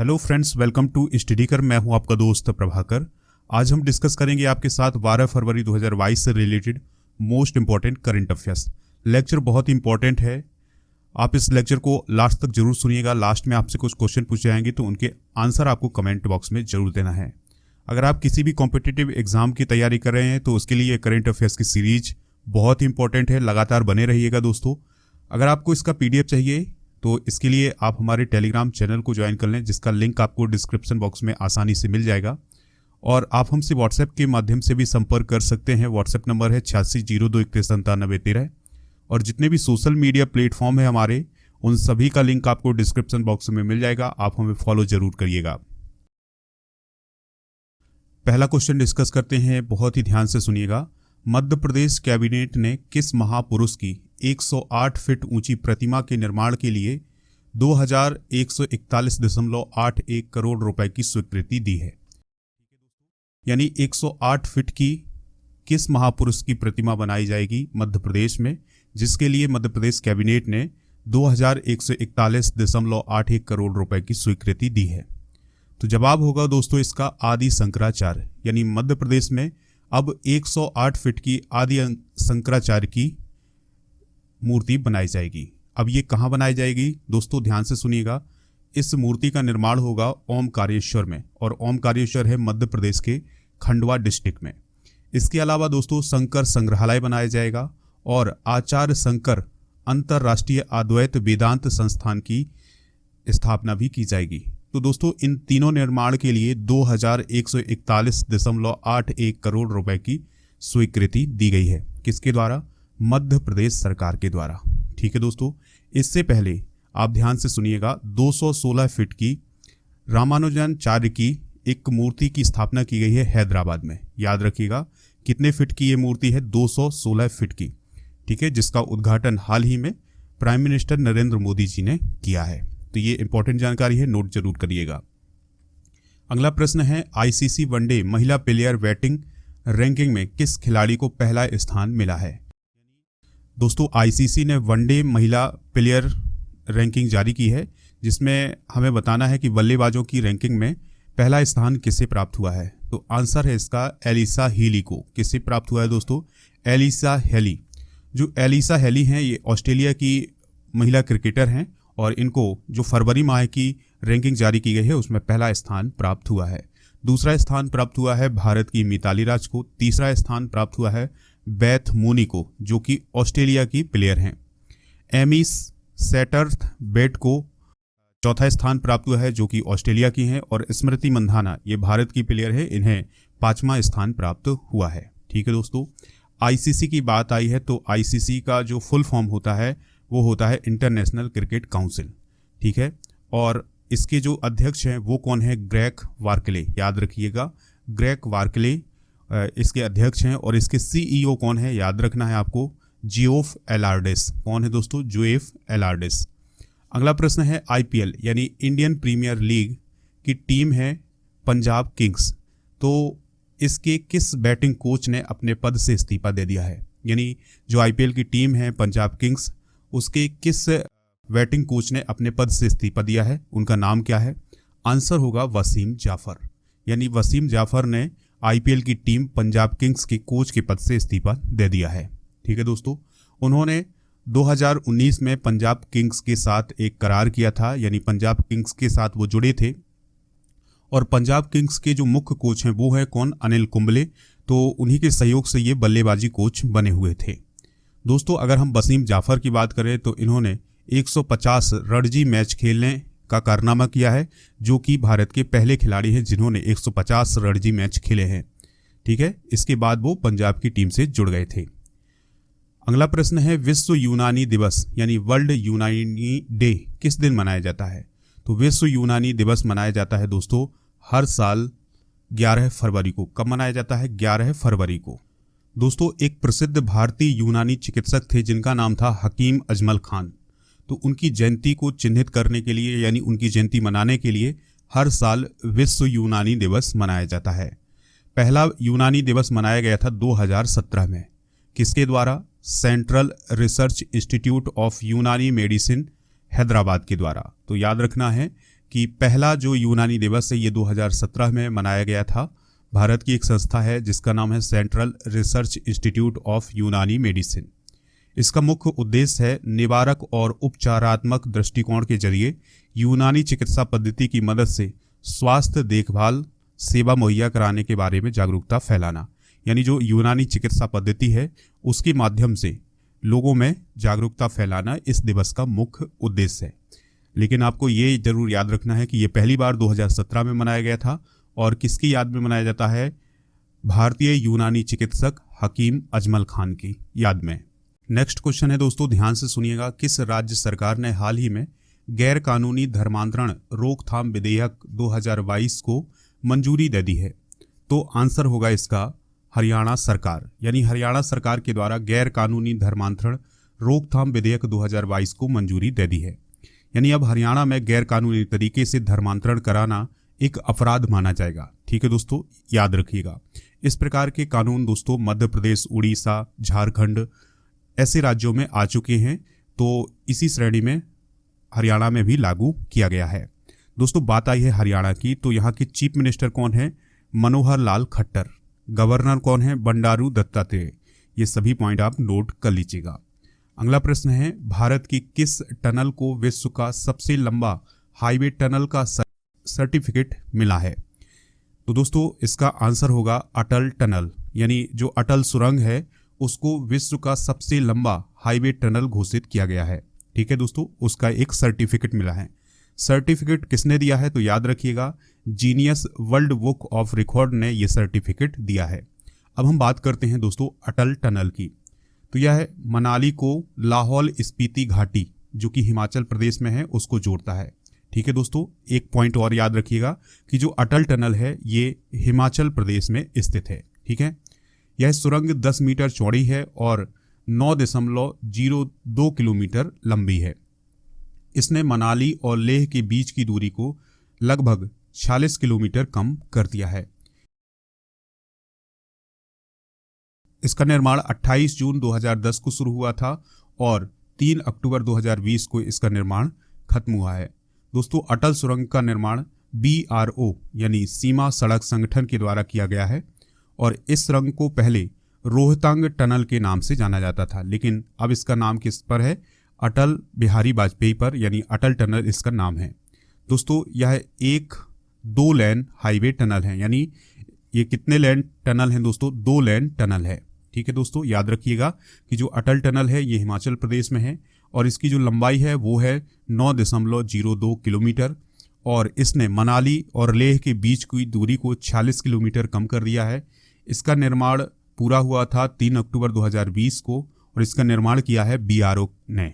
Hello friends, welcome to स्टडीकर। मैं हूं आपका दोस्त प्रभाकर। आज हम डिस्कस करेंगे आपके साथ 12 फरवरी 2022 से related most important current affairs. Lecture बहुत इंपॉर्टेंट है, आप इस लेक्चर को लास्ट तक जरूर सुनिएगा। लास्ट में आपसे कुछ क्वेश्चन पूछे जाएंगे तो उनके आंसर आपको कमेंट बॉक्स में जरूर देना है। अगर आप किसी भी कॉम्पिटिटिव एग्जाम की तैयारी कर रहे हैं तो उसके लिए करंट अफेयर्स की सीरीज बहुत इंपॉर्टेंट है, लगातार बने रहिएगा दोस्तों। अगर आपको इसका PDF चाहिए तो इसके लिए आप हमारे टेलीग्राम चैनल को ज्वाइन कर लें, जिसका लिंक आपको डिस्क्रिप्शन बॉक्स में आसानी से मिल जाएगा। और आप हमसे व्हाट्सएप के माध्यम से भी संपर्क कर सकते हैं। व्हाट्सएप नंबर है 8602219713। और जितने भी सोशल मीडिया प्लेटफॉर्म है हमारे, उन सभी का लिंक आपको डिस्क्रिप्शन बॉक्स में मिल जाएगा। आप हमें फॉलो जरूर करिएगा। पहला क्वेश्चन डिस्कस करते हैं, बहुत ही ध्यान से सुनिएगा। मध्य प्रदेश कैबिनेट ने किस महापुरुष की 108 फीट ऊंची प्रतिमा के निर्माण के लिए 2141.81 करोड़ रुपए की स्वीकृति दी है? यानी 108 फीट की किस महापुरुष की प्रतिमा बनाई जाएगी मध्य प्रदेश में, जिसके लिए मध्य प्रदेश कैबिनेट ने 2141.81 करोड़ रुपए की स्वीकृति दी है? तो जवाब होगा दोस्तों इसका आदि शंकराचार्य। यानी मध्य प्रदेश में अब 108 फीट की आदि शंकराचार्य की मूर्ति बनाई जाएगी। अब ये कहाँ बनाई जाएगी दोस्तों, ध्यान से सुनिएगा। इस मूर्ति का निर्माण होगा ओमकारेश्वर में, और ओमकारेश्वर है मध्य प्रदेश के खंडवा डिस्ट्रिक्ट में। इसके अलावा दोस्तों शंकर संग्रहालय बनाया जाएगा और आचार्य शंकर अंतर्राष्ट्रीय अद्वैत वेदांत संस्थान की स्थापना भी की जाएगी। तो दोस्तों इन तीनों निर्माण के लिए 2141.81 करोड़ रुपए की स्वीकृति दी गई है। किसके द्वारा? मध्य प्रदेश सरकार के द्वारा। ठीक है दोस्तों, इससे पहले आप ध्यान से सुनिएगा, 216 फीट की रामानुजाचार्य की एक मूर्ति की स्थापना की गई है हैदराबाद में। याद रखिएगा कितने फीट की ये मूर्ति है? 216 फीट की। ठीक है, जिसका उद्घाटन हाल ही में प्राइम मिनिस्टर नरेंद्र मोदी जी ने किया है। तो ये इंपॉर्टेंट जानकारी है, नोट जरूर करिएगा। अगला प्रश्न है, ICC वनडे महिला प्लेयर बैटिंग रैंकिंग में किस खिलाड़ी को पहला स्थान मिला है? दोस्तों ICC ने वनडे महिला प्लेयर रैंकिंग जारी की है, जिसमें हमें बताना है कि बल्लेबाजों की रैंकिंग में पहला स्थान किसे प्राप्त हुआ है। तो आंसर है इसका एलिसा हेली को। किसे प्राप्त हुआ है दोस्तों? Alyssa Healy. जो एलिसा हेली हैं ये ऑस्ट्रेलिया की महिला क्रिकेटर हैं, और इनको जो फरवरी माह की रैंकिंग जारी की गई है उसमें पहला स्थान प्राप्त हुआ है। दूसरा स्थान प्राप्त हुआ है भारत की मिताली राज को। तीसरा स्थान प्राप्त हुआ है बेथ मूनी को, जो कि ऑस्ट्रेलिया की प्लेयर हैं। एमी सैटरबेट को चौथा स्थान प्राप्त हुआ है, जो कि ऑस्ट्रेलिया की हैं। और स्मृति मंधाना ये भारत की प्लेयर है, इन्हें 5वां स्थान प्राप्त हुआ है। ठीक है दोस्तों, ICC की बात आई है तो ICC का जो फुल फॉर्म होता है वो होता है इंटरनेशनल क्रिकेट काउंसिल। ठीक है, और इसके जो अध्यक्ष हैं वो कौन है? ग्रेग वार्कले। याद रखिएगा, ग्रेग वार्कले इसके अध्यक्ष हैं। और इसके CEO कौन है? याद रखना है आपको, जियोफ एलार्डिस। कौन है दोस्तों? जियोफ एलार्डिस। अगला प्रश्न है, IPL यानी इंडियन प्रीमियर लीग की टीम है पंजाब किंग्स। तो इसके किस बैटिंग कोच ने अपने पद से इस्तीफा दे दिया है? यानी जो IPL की टीम है पंजाब किंग्स, उसके किस बैटिंग कोच ने अपने पद से इस्तीफा दिया है? उनका नाम क्या है? आंसर होगा वसीम जाफर। यानी वसीम जाफर ने IPL की टीम पंजाब किंग्स के कोच के पद से इस्तीफा दे दिया है। ठीक है दोस्तों, उन्होंने 2019 में पंजाब किंग्स के साथ एक करार किया था, यानी पंजाब किंग्स के साथ वो जुड़े थे। और पंजाब किंग्स के जो मुख्य कोच हैं वो है कौन? अनिल कुंबले। तो उन्हीं के सहयोग से ये बल्लेबाजी कोच बने हुए थे। दोस्तों अगर हम वसीम जाफर की बात करें तो इन्होंने 150 रणजी मैच खेलने का कारनामा किया है, जो कि भारत के पहले खिलाड़ी हैं जिन्होंने 150 रणजी मैच खेले हैं। ठीक है, इसके बाद वो पंजाब की टीम से जुड़ गए थे। अगला प्रश्न है, विश्व यूनानी दिवस यानी वर्ल्ड यूनानी डे किस दिन मनाया जाता है? तो विश्व यूनानी दिवस मनाया जाता है दोस्तों हर साल 11 फरवरी को। कब मनाया जाता है? 11 फरवरी को। दोस्तों एक प्रसिद्ध भारतीय यूनानी चिकित्सक थे जिनका नाम था हकीम अजमल खान। तो उनकी जयंती को चिन्हित करने के लिए, यानी उनकी जयंती मनाने के लिए हर साल विश्व यूनानी दिवस मनाया जाता है। पहला यूनानी दिवस मनाया गया था 2017 में। किसके द्वारा? सेंट्रल रिसर्च इंस्टीट्यूट ऑफ यूनानी मेडिसिन हैदराबाद के द्वारा। तो याद रखना है कि पहला जो यूनानी दिवस है ये 2017 में मनाया गया था। भारत की एक संस्था है जिसका नाम है सेंट्रल रिसर्च इंस्टीट्यूट ऑफ यूनानी मेडिसिन। इसका मुख्य उद्देश्य है निवारक और उपचारात्मक दृष्टिकोण के जरिए यूनानी चिकित्सा पद्धति की मदद से स्वास्थ्य देखभाल सेवा मुहैया कराने के बारे में जागरूकता फैलाना। यानी जो यूनानी चिकित्सा पद्धति है उसके माध्यम से लोगों में जागरूकता फैलाना इस दिवस का मुख्य उद्देश्य है। लेकिन आपको ये जरूर याद रखना है कि ये पहली बार 2017 में मनाया गया था और किसकी याद में मनाया जाता है? भारतीय यूनानी चिकित्सक हकीम अजमल खान की याद में। नेक्स्ट क्वेश्चन है दोस्तों, ध्यान से सुनिएगा। किस राज्य सरकार ने हाल ही में गैर कानूनी धर्मांतरण रोकथाम विधेयक 2022 को मंजूरी दे दी है? तो आंसर होगा इसका हरियाणा सरकार। यानी हरियाणा सरकार के द्वारा गैर कानूनी धर्मांतरण रोकथाम विधेयक 2022 को मंजूरी दे दी है। यानी अब हरियाणा में गैर कानूनी तरीके से धर्मांतरण कराना एक अपराध माना जाएगा। ठीक है दोस्तों, याद रखिएगा। इस प्रकार के कानून दोस्तों मध्य प्रदेश, उड़ीसा, झारखंड ऐसे राज्यों में आ चुके हैं, तो इसी श्रेणी में हरियाणा में भी लागू किया गया है। दोस्तों बात आई है हरियाणा की, तो यहाँ के चीफ मिनिस्टर कौन है? मनोहर लाल खट्टर। गवर्नर कौन है? बंडारू दत्तात्रेय। ये सभी पॉइंट आप नोट कर लीजिएगा। अगला प्रश्न है, भारत की किस टनल को विश्व का सबसे लंबा हाईवे टनल का सर्टिफिकेट मिला है? तो दोस्तों इसका आंसर होगा अटल टनल। यानी जो अटल सुरंग है उसको विश्व का सबसे लंबा हाईवे टनल घोषित किया गया है। ठीक है दोस्तों, उसका एक सर्टिफिकेट मिला है। सर्टिफिकेट किसने दिया है? तो याद रखिएगा, genius world book of record ने यह सर्टिफिकेट दिया है। अब हम बात करते हैं दोस्तों अटल टनल की। तो यह है मनाली को लाहौल स्पीति घाटी जो कि हिमाचल प्रदेश में है उसको जोड़ता है। ठीक है दोस्तों, एक पॉइंट और याद रखिएगा कि जो अटल टनल है ये हिमाचल प्रदेश में स्थित है। ठीक है, यह सुरंग 10 मीटर चौड़ी है और 9.02 किलोमीटर लंबी है। इसने मनाली और लेह के बीच की दूरी को लगभग 46 किलोमीटर कम कर दिया है। इसका निर्माण 28 जून 2010 को शुरू हुआ था और 3 अक्टूबर 2020 को इसका निर्माण खत्म हुआ है। दोस्तों अटल सुरंग का निर्माण BRO यानी सीमा सड़क संगठन के द्वारा किया गया है और इस सुरंग को पहले रोहतांग टनल के नाम से जाना जाता था, लेकिन अब इसका नाम किस पर है? अटल बिहारी वाजपेयी पर, यानी अटल टनल इसका नाम है। दोस्तों यह एक 2 लेन हाईवे टनल है। यानी ये कितने लेन टनल हैं दोस्तों? 2 लेन टनल है। ठीक है दोस्तों, याद रखिएगा कि जो अटल टनल है ये हिमाचल प्रदेश में है और इसकी जो लंबाई है वो है 9.02 किलोमीटर और इसने मनाली और लेह के बीच की दूरी को 46 किलोमीटर कम कर दिया है। इसका निर्माण पूरा हुआ था 3 अक्टूबर 2020 को और इसका निर्माण किया है BRO ने।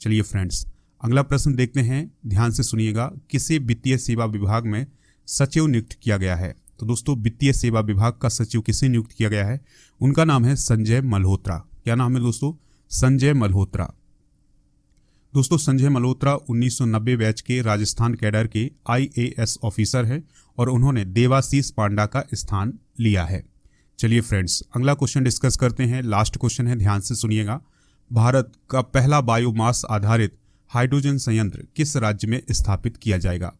चलिए फ्रेंड्स, अगला प्रश्न देखते हैं, ध्यान से सुनिएगा। किसे वित्तीय सेवा विभाग में सचिव नियुक्त किया गया है? तो दोस्तों वित्तीय सेवा विभाग का सचिव किसे नियुक्त किया गया है? उनका नाम है संजय मल्होत्रा। क्या नाम है दोस्तों? संजय मल्होत्रा। दोस्तों संजय मल्होत्रा 1990 बैच के राजस्थान कैडर के IAS ऑफिसर हैं और उन्होंने देवाशीष पांडा का स्थान लिया है। चलिए फ्रेंड्स, अगला क्वेश्चन डिस्कस करते हैं। लास्ट क्वेश्चन है, ध्यान से सुनिएगा। भारत का पहला बायोमास आधारित हाइड्रोजन संयंत्र किस राज्य में स्थापित किया जाएगा?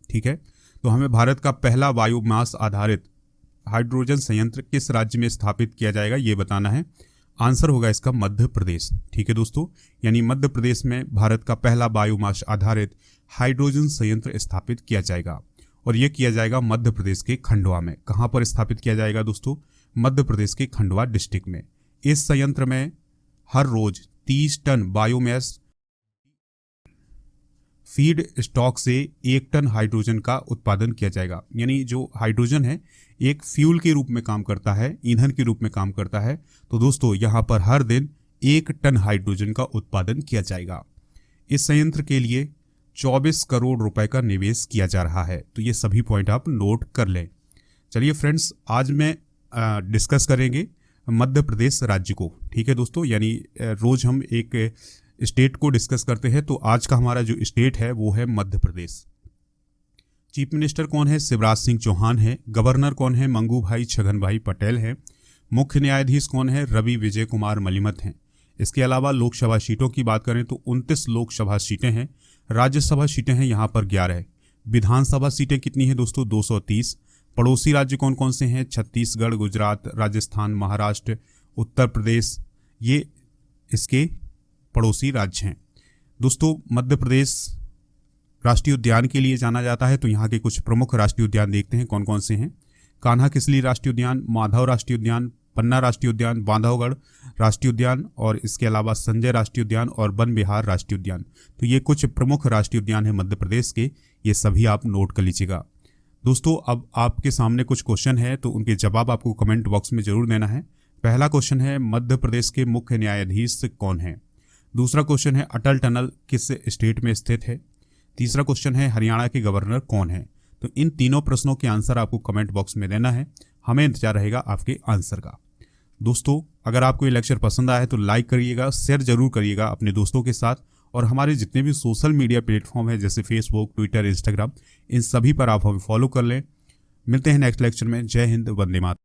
ठीक है, तो हमें भारत का पहला बायोमास आधारित हाइड्रोजन संयंत्र किस राज्य में स्थापित किया जाएगा ये बताना है। आंसर होगा इसका मध्य प्रदेश। ठीक है दोस्तों, यानी मध्य प्रदेश में भारत का पहला बायोमास आधारित हाइड्रोजन संयंत्र स्थापित किया जाएगा और यह किया जाएगा मध्य प्रदेश के खंडवा में। कहां पर स्थापित किया जाएगा दोस्तों? मध्य प्रदेश के खंडवा डिस्ट्रिक्ट में। इस संयंत्र में हर रोज 30 टन बायोमास फीड स्टॉक से 1 टन हाइड्रोजन का उत्पादन किया जाएगा। यानी जो हाइड्रोजन है एक फ्यूल के रूप में काम करता है, ईंधन के रूप में काम करता है। तो दोस्तों यहाँ पर हर दिन 1 टन हाइड्रोजन का उत्पादन किया जाएगा। इस संयंत्र के लिए 24 करोड़ रुपए का निवेश किया जा रहा है। तो ये सभी पॉइंट आप नोट कर लें। चलिए फ्रेंड्स, आज मैं डिस्कस करेंगे मध्य प्रदेश राज्य को। ठीक है दोस्तों, यानी रोज हम एक स्टेट को डिस्कस करते हैं, तो आज का हमारा जो स्टेट है वो है मध्य प्रदेश। चीफ मिनिस्टर कौन है? शिवराज सिंह चौहान है। गवर्नर कौन है? मंगू भाई छगन भाई पटेल है। मुख्य न्यायाधीश कौन है? रवि विजय कुमार मलिमत हैं। इसके अलावा लोकसभा सीटों की बात करें तो 29 लोकसभा सीटें हैं। राज्यसभा सीटें हैं यहाँ पर 11 है। विधानसभा सीटें कितनी है दोस्तों? 230। पड़ोसी राज्य कौन कौन से हैं? छत्तीसगढ़, गुजरात, राजस्थान, महाराष्ट्र, उत्तर प्रदेश, ये इसके पड़ोसी राज्य हैं। दोस्तों मध्य प्रदेश राष्ट्रीय उद्यान के लिए जाना जाता है, तो यहाँ के कुछ प्रमुख राष्ट्रीय उद्यान देखते हैं कौन कौन से हैं। कान्हा किसली राष्ट्रीय उद्यान, माधव राष्ट्रीय उद्यान, पन्ना राष्ट्रीय उद्यान, बांधवगढ़ राष्ट्रीय उद्यान और इसके अलावा संजय राष्ट्रीय उद्यान और वन विहार राष्ट्रीय उद्यान। तो ये कुछ प्रमुख राष्ट्रीय उद्यान हैं मध्य प्रदेश के, ये सभी आप नोट कर लीजिएगा। दोस्तों अब आपके सामने कुछ क्वेश्चन है, तो उनके जवाब आपको कमेंट बॉक्स में जरूर देना है। पहला क्वेश्चन है, मध्य प्रदेश के मुख्य न्यायाधीश कौन है? दूसरा क्वेश्चन है, अटल टनल किस स्टेट में स्थित है? तीसरा क्वेश्चन है, हरियाणा के गवर्नर कौन है? तो इन तीनों प्रश्नों के आंसर आपको कमेंट बॉक्स में देना है, हमें इंतजार रहेगा आपके आंसर का। दोस्तों अगर आपको ये लेक्चर पसंद आया है तो लाइक करिएगा, शेयर जरूर करिएगा अपने दोस्तों के साथ, और हमारे जितने भी सोशल मीडिया प्लेटफॉर्म है जैसे फेसबुक, ट्विटर, इंस्टाग्राम, इन सभी पर आप हमें फॉलो कर लें। मिलते हैं नेक्स्ट लेक्चर में। जय हिंद, वंदे मातरम।